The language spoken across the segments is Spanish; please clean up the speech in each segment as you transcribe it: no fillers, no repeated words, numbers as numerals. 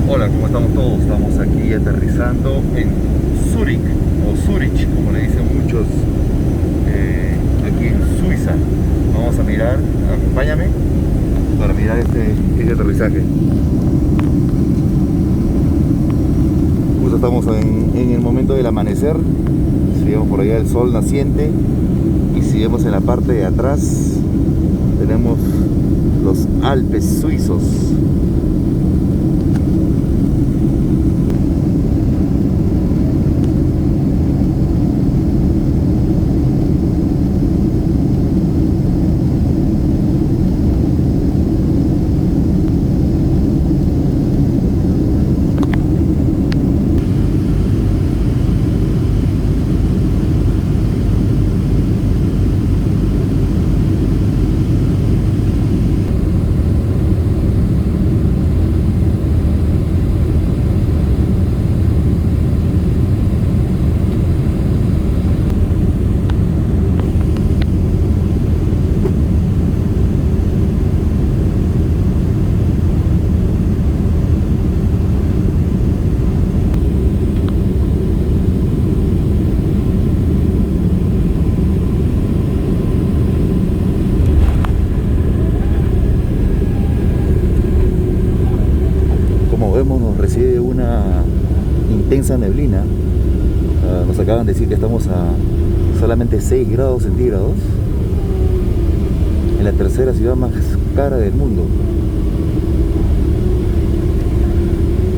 Hola, ¿cómo estamos todos? Estamos aquí aterrizando en Zúrich, o Zurich, como le dicen muchos, aquí en Suiza. Vamos a mirar, acompáñame, para mirar este aterrizaje. Justo estamos en el momento del amanecer. Si vemos por allá el sol naciente, y si vemos en la parte de atrás, tenemos los Alpes suizos. Como vemos, nos recibe una intensa neblina. Nos acaban de decir que estamos a solamente 6 grados centígrados en la tercera ciudad más cara del mundo.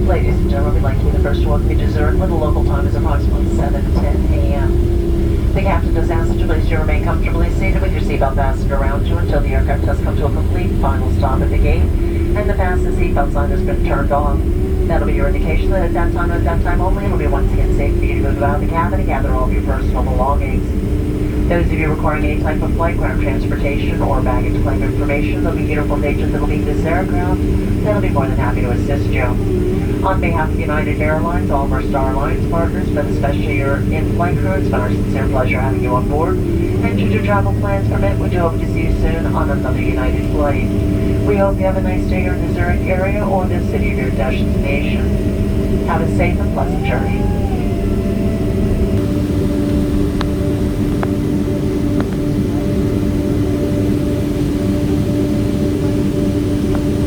Ladies and gentlemen, we'd like to be the first to welcome you to Zurich, where the local time is approximately 7:10 a.m. The captain does ask that you please do remain comfortably seated with your seatbelt fastened around you until the aircraft has come to a complete final stop at the gate and the fasten seatbelt sign has been turned on. That'll be your indication that at that time and at that time only, it'll be once again safe for you to move out of the cabin and gather all of your personal belongings. Those of you requiring any type of flight, ground transportation, or baggage claim information, there'll be beautiful agents that'll meet this aircraft that'll be more than happy to assist you. On behalf of United Airlines, all of our Star Alliance partners, but especially your in-flight crew, it's been our sincere pleasure having you on board. And should your travel plans permit, we do hope to see you soon on another United flight. We hope you have a nice day here in the Zurich area or the city of your destination. Have a safe and pleasant journey.